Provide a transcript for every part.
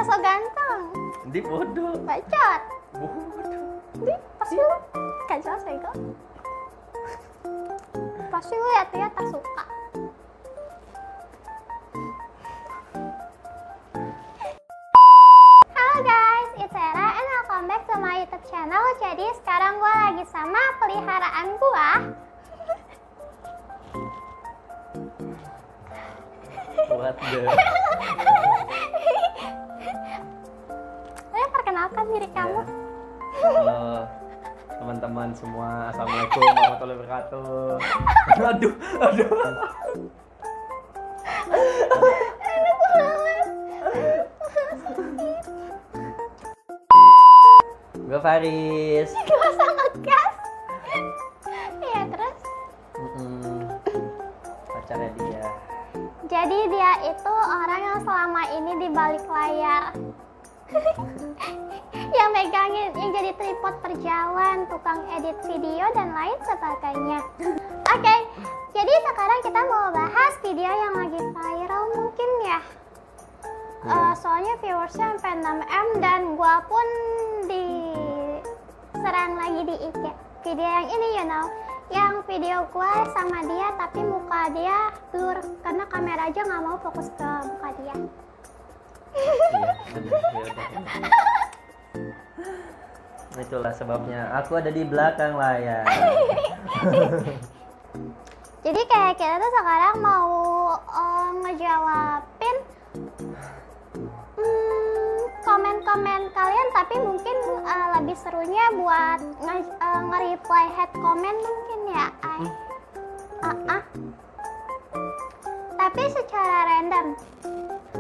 so ganteng. Di bodoh. Bacot. Bodoh. Di pasti lu kan jelas bego. Pasti lu lihat ya tak suka. Halo guys, it's Era and welcome back to my YouTube channel. Jadi sekarang gue lagi sama peliharaan gue. What the? Perkenalkan diri kamu. Halo teman-teman semua, assalamualaikum warahmatullahi wabarakatuh. Aduh. Gue Faris. Gue sama Gas. Iya terus. Pacarnya dia. Jadi dia itu orang yang selama ini di balik layar. Yang megangin, yang jadi tripod perjalanan, tukang edit video dan lain sebagainya. Oke, jadi sekarang kita mau bahas video yang lagi viral mungkin ya. Soalnya viewersnya sampai 6M dan gua pun diserang lagi di IG. Video yang ini yang video gua sama dia tapi muka dia blur karena kamera aja nggak mau fokus ke muka dia. Itulah sebabnya aku ada di belakang layar. Jadi kayak kita tuh sekarang mau ngejawabin komen-komen kalian, tapi mungkin lebih serunya buat nge-reply head comment mungkin ya. Tapi secara random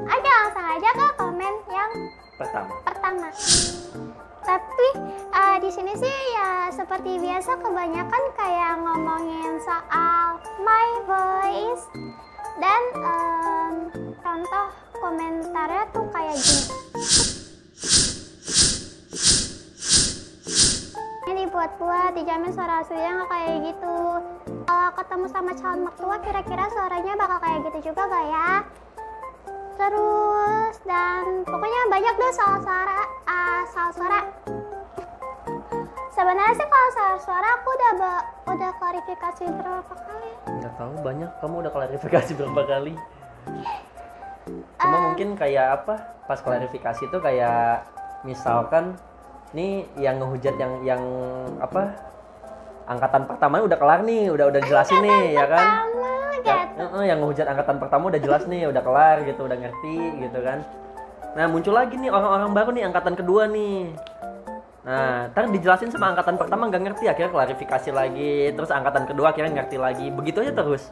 aja, langsung aja ke komen yang pertama. Tapi di sini sih ya seperti biasa kebanyakan kayak ngomongin soal my voice dan contoh komentarnya tuh kayak gini. Ini dibuat-buat, dijamin suara aslinya nggak kayak gitu. Kalau ketemu sama calon mertua kira-kira suaranya bakal kayak gitu juga gak ya? Terus dan pokoknya banyak deh soal suara. Sebenarnya sih kalau soal suara aku udah klarifikasi berapa kali? Nggak tahu, banyak. Kamu udah klarifikasi berapa kali? Cuma mungkin kayak apa? Pas klarifikasi itu kayak misalkan nih yang ngehujat yang apa? Angkatan pertama udah kelar nih, udah jelasin nih ya kan? Yang ngehujat angkatan pertama udah jelas nih, udah kelar gitu, udah ngerti gitu kan. Nah muncul lagi nih orang-orang baru nih, angkatan kedua nih. Nah ntar dijelasin sama angkatan pertama nggak ngerti, akhirnya klarifikasi lagi, terus angkatan kedua akhirnya ngerti lagi, begitu aja terus.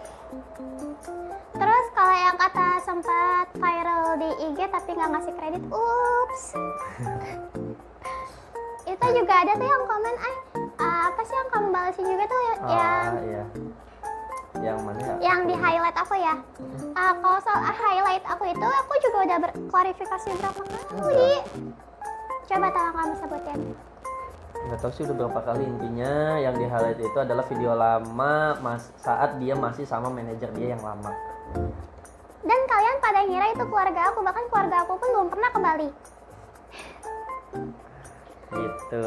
Terus kalau yang kata sempat viral di IG tapi nggak ngasih kredit, ups. Itu juga ada tuh yang komen, apa sih yang kamu balasin juga tuh yang iya. Yang mana ya? Yang di highlight aku ya. Kalau soal highlight aku itu aku juga udah berklarifikasi berapa kali. Coba tolong kamu sebutin. Nggak tahu sih udah berapa kali, intinya yang di highlight itu adalah video lama saat dia masih sama manajer dia yang lama. Dan kalian pada ngira itu keluarga aku, bahkan keluarga aku pun belum pernah ke Bali. Gitu.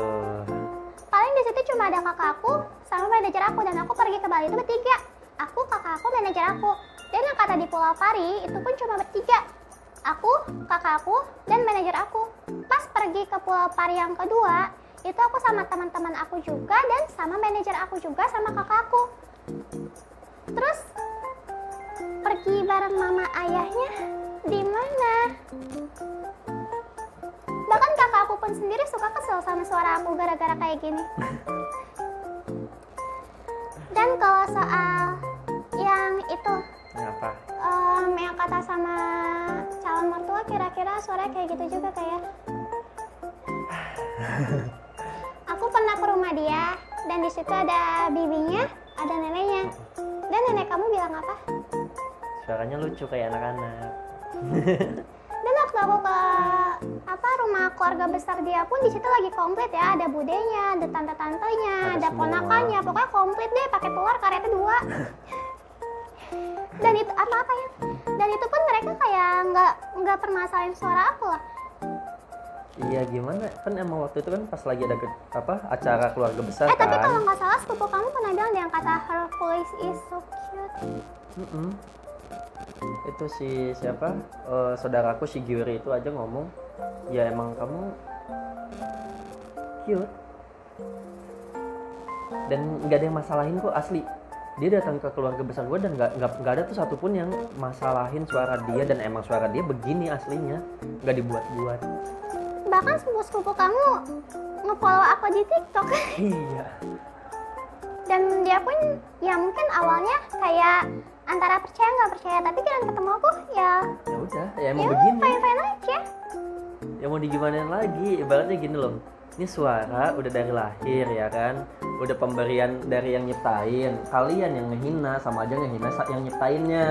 Paling di situ cuma ada kakak aku sama manajer aku, dan aku pergi ke Bali itu bertiga. Aku, kakak aku, manajer aku. Dan yang kata di Pulau Pari itu pun cuma bertiga. Aku, kakak aku, dan manajer aku. Pas pergi ke Pulau Pari yang kedua, itu aku sama teman-teman aku juga dan sama manajer aku juga sama kakak aku. Terus pergi bareng mama ayahnya di mana? Bahkan kakak aku pun sendiri suka kesel sama suara aku gara-gara kayak gini. Dan kalau soal yang itu, Apa? yang kata sama calon mertua, kira-kira suaranya kayak gitu juga kayak. Aku pernah ke rumah dia dan di situ ada bibinya, ada neneknya. Dan nenek kamu bilang apa? Suaranya lucu kayak anak-anak. Dan waktu aku ke rumah keluarga besar dia pun di situ lagi komplit ya, ada budenya, ada tante-tantenya, ada ponakannya, pokoknya komplit deh, pakai telur karetnya 2. Dan itu apa ya? Dan itu pun mereka kayak nggak permasalahin suara aku lah. Iya gimana, kan emang waktu itu kan pas lagi ada acara keluarga besar Tapi kan. kalau nggak salah sepupu kamu pernah bilang yang kata Hercules is so cute. Mm-mm. Itu siapa saudaraku si Gyuri itu aja ngomong, ya emang kamu cute dan nggak ada yang masalahin kok, asli. Dia datang ke keluarga besar gue dan nggak ada tuh satupun yang masalahin suara dia, dan emang suara dia begini aslinya, nggak dibuat-buat. Bahkan sepupu kamu nge-follow aku di TikTok. Iya. Dan dia pun ya mungkin awalnya kayak antara percaya nggak percaya, tapi kan ketemu aku ya Ya udah, ya emang ya begini. fine aja. Ya mau digimanain lagi, ibaratnya gini loh. Ini suara udah dari lahir ya kan, udah pemberian dari yang nyiptain. Kalian yang ngehina sama aja ngehina yang nyiptainnya.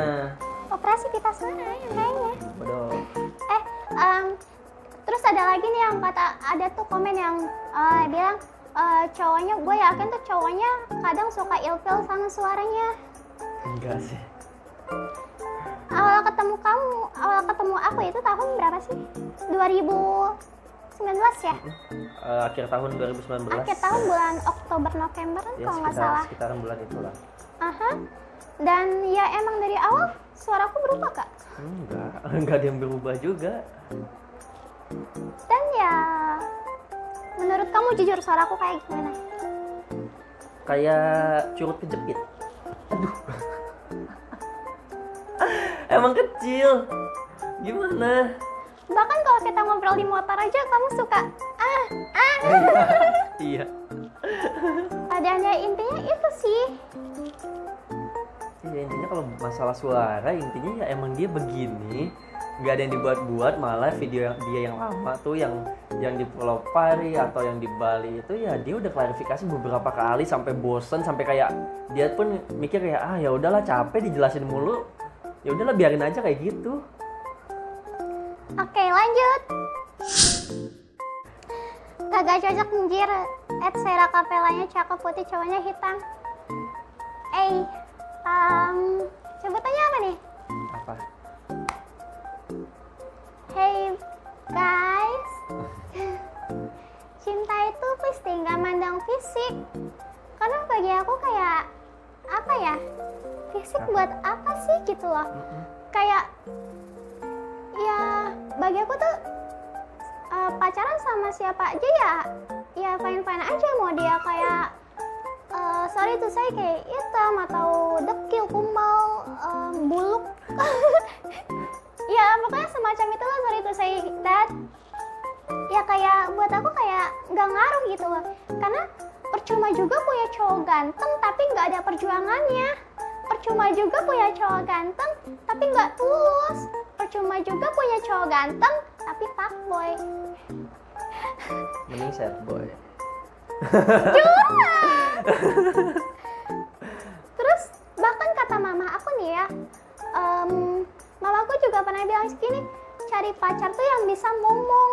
Operasi pita suara yang kayaknya. Bodoh. Terus ada lagi nih yang kata, ada tuh komen yang bilang cowoknya, gue yakin tuh cowoknya kadang suka ilfil sama suaranya. Enggak sih. Awal ketemu aku itu tahun berapa sih? 2019 ya? Akhir tahun 2019. Akhir tahun bulan Oktober November Ya, kalau nggak salah. sekitaran bulan itulah. Aha. Dan ya emang dari awal suaraku berubah kak. Enggak ada yang berubah juga. Dan ya menurut kamu jujur suaraku kayak gimana? Kayak curut kejepit. Aduh. Emang kecil. Gimana? Bahkan kalau kita ngobrol di motor aja kamu suka Iya. Dan ya intinya itu sih. Ya intinya kalau masalah suara, intinya ya emang dia begini, nggak ada yang dibuat-buat. Malah video yang dia yang lama tuh, yang di Pulau Pari atau yang di Bali itu, ya dia udah klarifikasi beberapa kali sampai bosen, sampai kayak dia pun mikir kayak ya udahlah, capek dijelasin mulu, ya udahlah biarin aja kayak gitu. Oke lanjut. Kagak cocok anjir. Sera kapelanya cakep putih, cowoknya hitam. Sebutannya apa nih? Apa? Hey guys, cinta itu pasti nggak mandang fisik. Karena bagi aku kayak apa ya? Fisik buat apa sih gitu loh? Kayak ya bagi aku tuh pacaran sama siapa aja ya fine aja. Mau dia kayak sorry tuh saya kayak hitam atau dekil, kumbal, buluk. Ya pokoknya semacam itulah, sorry tuh saya that. Ya kayak buat aku kayak nggak ngaruh gitu loh. Karena percuma juga punya cowok ganteng tapi nggak ada perjuangannya. Percuma juga punya cowok ganteng tapi nggak tulus. Percuma juga punya cowok ganteng tapi fuckboy. Mending sad boy. Terus bahkan kata mama aku nih ya, mamaku juga pernah bilang segini, cari pacar tuh yang bisa ngomong,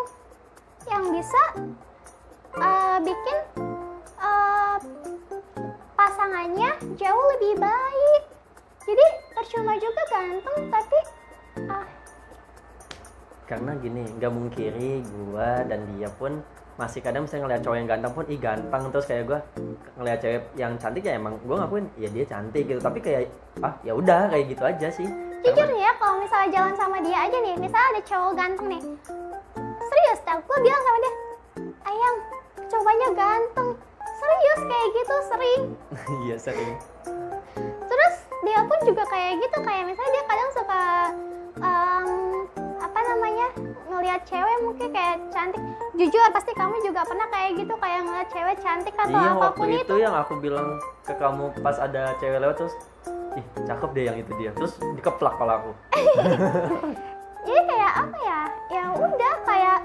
yang bisa bikin pasangannya jauh lebih baik. Jadi percuma juga ganteng tapi Karena gini, nggak mungkiri gua dan dia pun masih kadang misalnya ngeliat cowok yang ganteng pun ganteng, terus kayak gua ngeliat cewek yang cantik ya emang gua ngakuin ya dia cantik gitu, tapi kayak ya udah kayak gitu aja sih. jujur nih ya, kalau misalnya jalan sama dia aja nih, misalnya ada cowok ganteng nih, serius dah, gue bilang sama dia, ayang, cowoknya ganteng, serius kayak gitu, sering. Iya sering. Terus dia pun juga kayak gitu, kayak misalnya dia kadang suka ngelihat cewek mungkin kayak cantik. Jujur pasti kamu juga pernah kayak gitu, kayak ngeliat cewek cantik atau Iya, apapun waktu itu. yang aku bilang ke kamu pas ada cewek lewat terus, ih cakep deh yang itu dia, terus dikeplak kepala aku. Jadi kayak apa ya? Ya udah kayak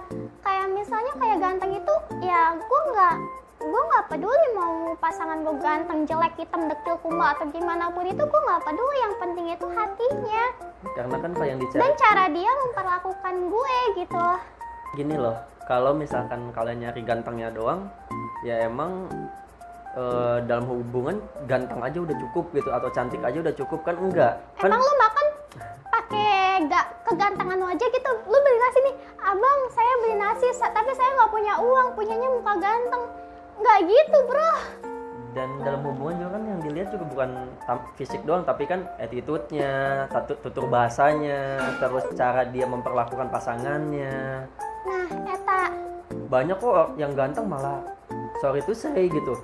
misalnya kayak ganteng itu, ya gue nggak peduli mau pasangan gue ganteng, jelek, hitam, dekil, kumbal atau gimana pun itu, gue nggak peduli. Yang penting itu hatinya. Karena kan kalau yang dicari Dan cara dia memperlakukan gue gitu. Gini loh, kalau misalkan kalian nyari gantengnya doang, ya emang dalam hubungan ganteng aja udah cukup gitu, atau cantik aja udah cukup kan? Enggak kan? Emang lu makan pakai kegantengan lu aja gitu? Lu beli nasi nih, abang saya punya uang, punyanya muka ganteng. Nggak gitu bro. Dan dalam hubungan juga kan yang dilihat juga bukan fisik doang, tapi kan attitude-nya, tutur bahasanya, terus cara dia memperlakukan pasangannya. Nah, eta Banyak kok yang ganteng malah sorry to say gitu,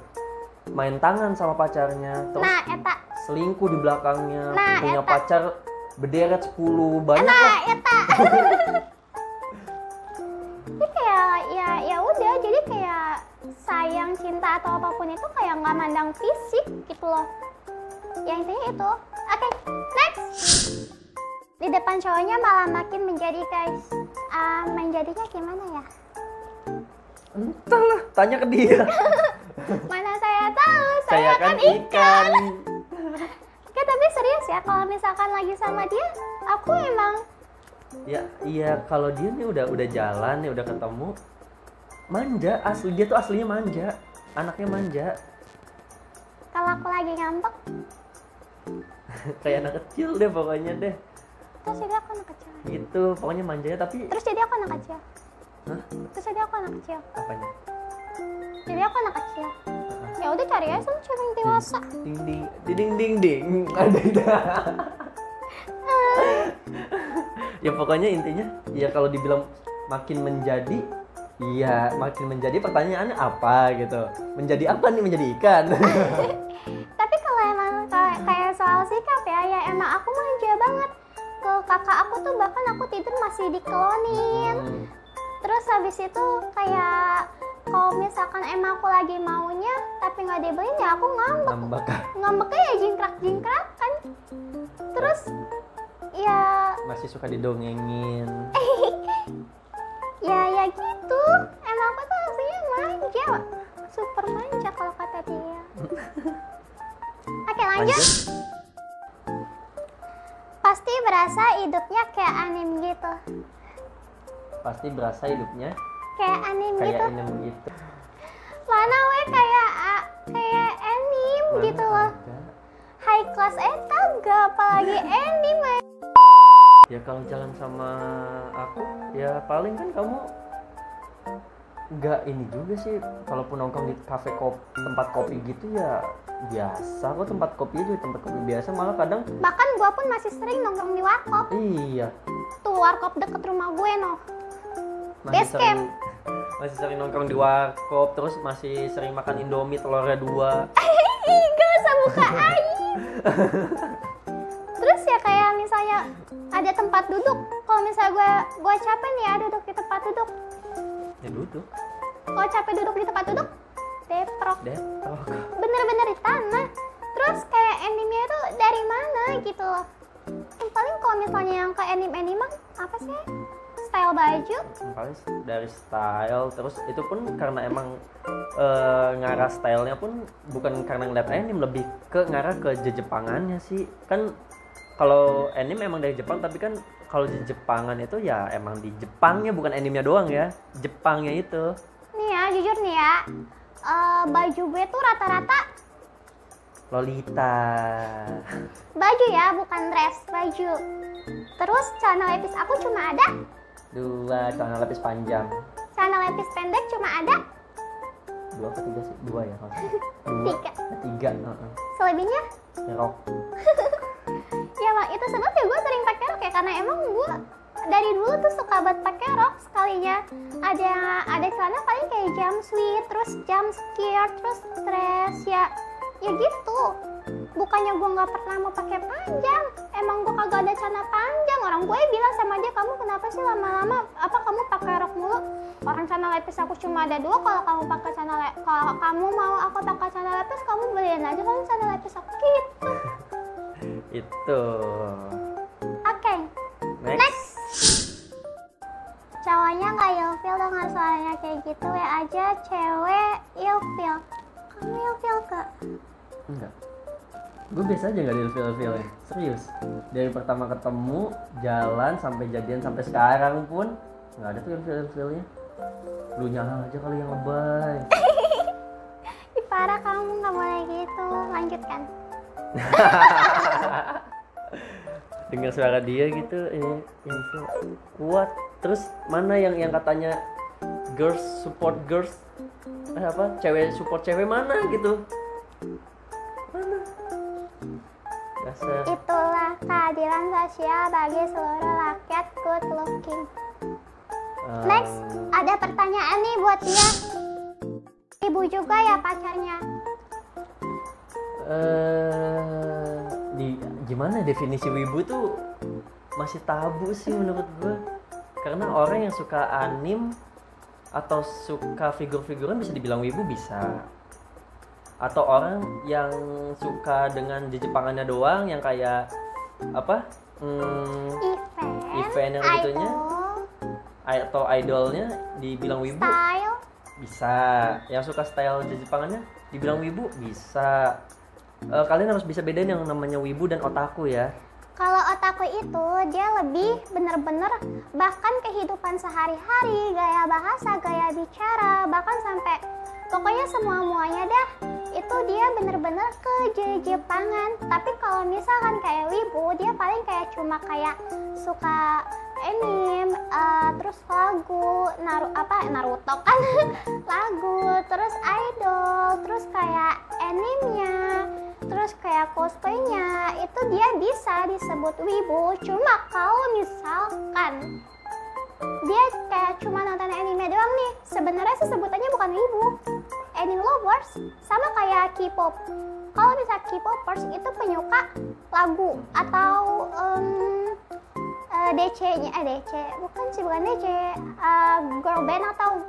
main tangan sama pacarnya, terus nah eta selingkuh di belakangnya, Nah, punya eta. pacar berderet 10, banyak nah lah. eta jadi kayak ya udah, jadi kayak sayang, cinta atau apapun itu kayak nggak mandang fisik gitu loh. Ya intinya itu. Oke, next. Di depan cowoknya malah makin menjadi guys. Menjadinya gimana ya? Entahlah, tanya ke dia. Mana saya tahu, Saya kan ikan. Oke, tapi serius ya, kalau misalkan lagi sama dia, aku emang Ya iya, kalau dia nih udah jalan nih, udah ketemu, manja, asli dia tuh aslinya manja, anaknya manja. kalau aku lagi ngambek, Kayak anak kecil deh pokoknya deh. terus jadi aku anak kecil. Gitu, pokoknya manjanya tapi Terus jadi aku anak kecil. hah? Terus jadi aku anak kecil. Apanya? Jadi aku anak kecil. Ya udah cari aja sama cewek yang dewasa. Ding ding ding ding ding. Ada. Ya pokoknya intinya ya kalau dibilang makin menjadi, iya makin menjadi, pertanyaannya apa gitu. Menjadi apa nih, menjadi ikan? Tapi kalau emang kayak soal sikap ya emang aku manja banget. Ke kakak aku tuh bahkan aku tidur masih dikelonin. Terus habis itu kayak kalau misalkan emang aku lagi maunya tapi nggak dibeliin ya aku ngambek. Ngambek. Ngambeknya ya jingkrak-jingkrakan. Terus ya Masih suka didongengin. ya gitu. Emang aku tuh aslinya manja, super manja kalau kata dia. Oke, lanjut. Pasti berasa hidupnya kayak anime gitu. Pasti berasa hidupnya Kayak anime kayak gitu. anime gitu. Mana we kayak anime Mana gitu loh. ada. High class eta gak apalagi anime. Ya kalau jalan sama aku ya paling kan kamu nggak ini juga sih, kalaupun nongkrong di kafe tempat kopi gitu ya biasa kok, tempat kopi juga tempat kopi biasa, malah kadang Bahkan gua pun masih sering nongkrong di warkop. iya Tuh warkop deket rumah gue noh. masih Base sering masih sering nongkrong di warkop, terus masih sering makan Indomie telurnya 2. Gak usah buka aib. Terus ya kayak misalnya ada tempat duduk, kalau misalnya gue capek nih ya duduk di tempat duduk, Ya duduk kalau capek duduk di tempat duduk deprok, deprok. bener-bener di tanah. Terus kayak anime itu dari mana gitu loh. Yang paling kalau misalnya yang ke anime apa sih, style baju. Paling dari style, terus itu pun karena emang ngarah stylenya pun bukan karena ngeliat anime, lebih ke ngarah ke Jepangannya sih. Kan kalau anime emang dari Jepang, tapi kan kalau di Jepangan itu ya emang di Jepangnya, bukan animenya doang ya, Jepangnya itu. Nih ya jujur nih ya, baju gue tuh rata-rata Lolita. baju ya, bukan dress, baju. Terus celana lepis aku cuma ada, 2 celana lapis panjang. celana lepis pendek cuma ada 2 atau 3 sih? 2 ya kalau nggak salah. 3. 3. Selebihnya Ya rok. ya mak, itu sebabnya gue sering pakai rok ya, karena emang gue dari dulu tuh suka banget pakai rok. Sekalinya ada celana paling kayak jumpsuit, terus jump skirt, terus dress ya gitu. Bukannya gue nggak pernah mau pakai panjang, emang gue kagak ada celana panjang. Orang gue bilang sama dia, kamu kenapa sih lama-lama apa kamu pakai rok mulu? Orang celana lepis aku cuma ada 2. Kalau kamu pakai kalau kamu mau aku pakai celana lepis, kamu beliin aja kan celana lepis aku gitu. Itu. Oke, Next. cowoknya nggak ilfil dengan suaranya kayak gitu ya aja, cewek ilfil. Kamu ilfil gak? Enggak. Gue biasa aja nggak di-feel ya. Serius. Dari pertama ketemu, jalan sampai jadian sampai sekarang pun nggak ada tuh ilfilnya. Lu nyala aja kali yang lebay. Ih, parah, kamu nggak boleh gitu. Lanjutkan. Dengar suara dia gitu, ilfil kuat. Terus mana yang katanya girls support girls, apa, cewek support cewek mana gitu, mana dasar. Itulah keadilan sosial bagi seluruh rakyat good looking. Next, ada pertanyaan nih buat dia. Ibu juga ya pacarnya. Gimana definisi wibu tuh masih tabu sih menurut gue. Karena orang yang suka anim atau suka figur-figuran bisa dibilang wibu bisa. Atau orang yang suka dengan jepangannya doang, yang kayak apa? Event yang gitunya. Atau idolnya dibilang wibu. Style Bisa. Yang suka style jepangannya dibilang wibu bisa. Kalian harus bisa bedain yang namanya wibu dan otaku ya. Kalau otaku itu dia lebih bener-bener bahkan kehidupan sehari-hari, gaya bahasa, gaya bicara, bahkan sampai pokoknya semua-muanya dah itu dia bener-bener ke Jepangan. Tapi kalau misalkan kayak wibu, dia paling kayak cuma kayak suka anime, terus lagu, Naruto kan lagu, terus idol, terus kayak animenya, terus kayak cosplaynya, itu dia bisa disebut wibu. Cuma kalau misalkan dia kayak cuma nonton anime doang nih, sebenarnya sih sebutannya bukan wibu, anime lovers. Sama kayak K-pop. Kalau misalnya K-popers itu penyuka lagu atau DC-nya, bukan DC, girl band atau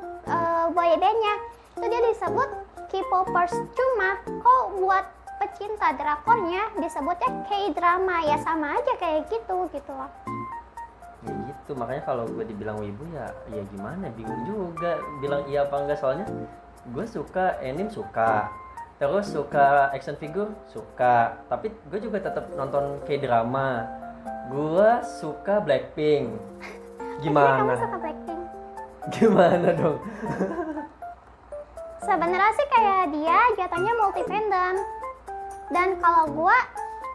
boy bandnya, itu dia disebut K-popers. Cuma kok buat pecinta drakornya disebutnya K-drama, ya sama aja kayak gitu loh. Ya gitu, makanya kalau gue dibilang wibu ya gimana, bingung juga bilang iya apa enggak. Soalnya gue suka anime, suka, terus suka action figure, suka, tapi gue juga tetap nonton K-drama. Gue suka Blackpink. Gimana? Kamu suka Blackpink? Gimana dong? Sebenarnya sih kayak dia jatuhnya multi fandom. Dan kalau gue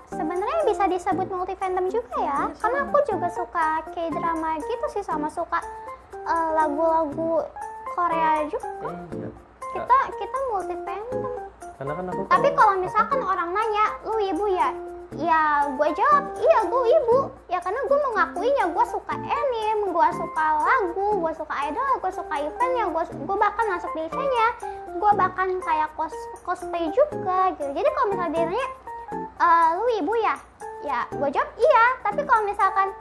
sebenarnya bisa disebut multi fandom juga ya, karena aku juga suka K-drama gitu sih, sama suka lagu-lagu Korea juga. Kita multi fandom. Karena kan aku Tapi kalau misalkan orang nanya, lu wibu ya? Ya gue jawab, iya gue wibu. Ya karena gue mengakuinya, gue suka anime, gue suka lagu, gue suka idol, gue suka eventnya, gue bahkan masuk DC-nya, gue bahkan kayak cosplay juga gitu. Jadi kalau misalnya dia nanya, lu wibu ya? Ya gue jawab iya. Tapi kalau misalkan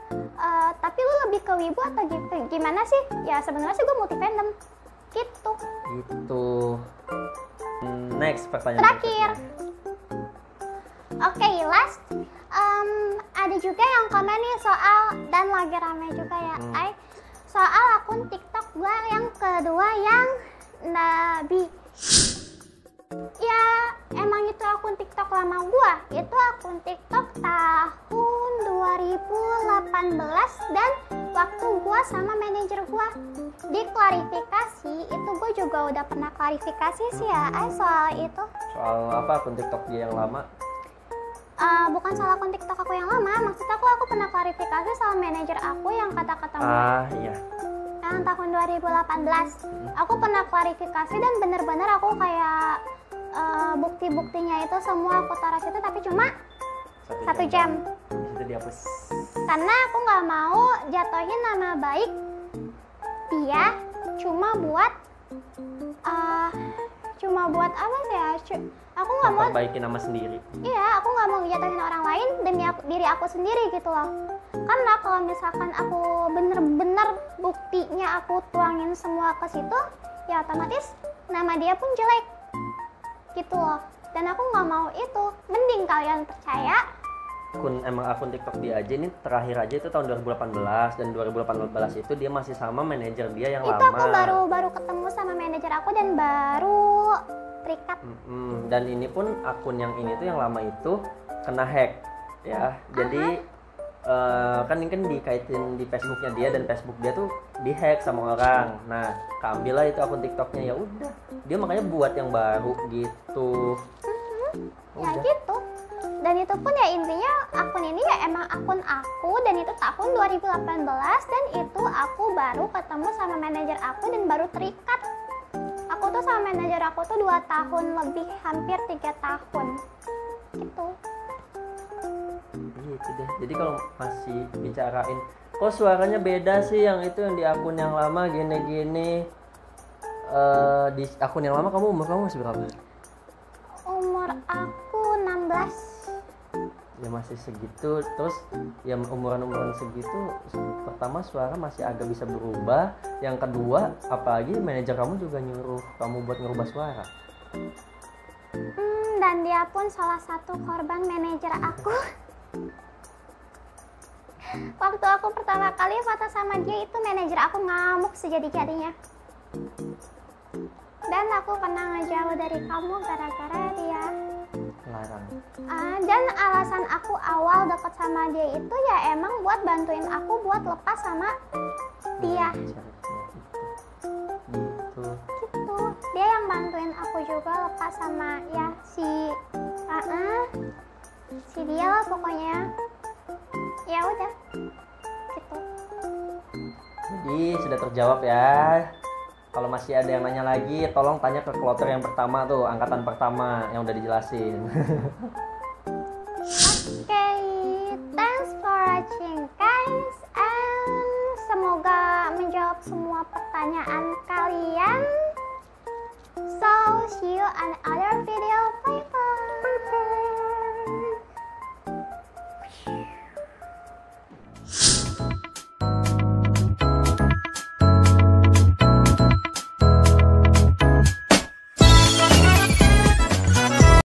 tapi lu lebih ke wibu atau gimana sih? Ya sebenarnya sih gue multi fandom gitu. Next pertanyaan Terakhir. Oke, last. Ada juga yang komen nih soal, dan lagi rame juga ya, soal akun TikTok gue yang kedua yang Nabi. Ya emang itu akun TikTok lama gue. Itu akun TikTok tahun 2018 dan waktu gue sama manajer gue di klarifikasi itu, gue juga udah pernah klarifikasi sih ya soal itu. Soal apa akun TikTok dia yang lama? Bukan salah akun TikTok aku yang lama, maksud aku pernah klarifikasi soal manajer aku yang kata-kata iya. yang tahun 2018. Aku pernah klarifikasi dan bener-bener aku kayak bukti-buktinya itu semua aku taruh situ, tapi cuma 1 jam. Di situ dihapus. Karena aku nggak mau jatuhin nama baik dia cuma buat apa sih ya? Aku nggak mau memperbaiki nama sendiri. Iya, aku nggak mau jatuhin orang lain demi diri aku sendiri gitu loh. Karena kalau misalkan aku bener-bener buktinya aku tuangin semua ke situ, ya otomatis nama dia pun jelek gitu loh. Dan aku nggak mau itu. Mending kalian percaya. Akun TikTok dia aja ini terakhir aja itu tahun 2018, dan 2018 itu dia masih sama manajer dia yang itu lama. Itu aku baru ketemu sama manajer aku dan baru terikat. Dan ini pun akun yang ini tuh yang lama itu kena hack ya. Jadi kan ini kan dikaitin di Facebooknya dia, dan Facebook dia tuh dihack sama orang. Nah, keambillah itu akun TikToknya. Ya udah, dia makanya buat yang baru gitu. Ya gitu. Dan itu pun ya intinya akun ini ya emang akun aku, dan itu tahun 2018, dan itu aku baru ketemu sama manajer aku dan baru terikat. Aku tuh sama manajer aku tuh 2 tahun lebih, hampir 3 tahun gitu. Gitu deh. Jadi kalau masih bicarain kok suaranya beda sih yang itu yang di akun yang lama gini-gini, di akun yang lama umur kamu masih berapa? Umur aku 16. Ya masih segitu. Terus yang umuran segitu, pertama suara masih agak bisa berubah, yang kedua apalagi manajer kamu juga nyuruh kamu buat ngerubah suara. Dan dia pun salah satu korban manajer aku. Waktu aku pertama kali foto sama dia itu manajer aku ngamuk sejadi-jadinya. Dan aku pernah ngejauh dari kamu gara-gara dia. Larang. Dan alasan aku awal deket sama dia itu ya emang buat bantuin aku buat lepas sama dia. Gitu. Dia yang bantuin aku juga lepas sama ya si dia lah pokoknya. Ya udah gitu. Jadi sudah terjawab ya. Kalau masih ada yang nanya lagi, tolong tanya ke kloter yang pertama tuh, angkatan pertama yang udah dijelasin. Oke, thanks for watching guys, and semoga menjawab semua pertanyaan kalian. So see you on other video. Bye bye.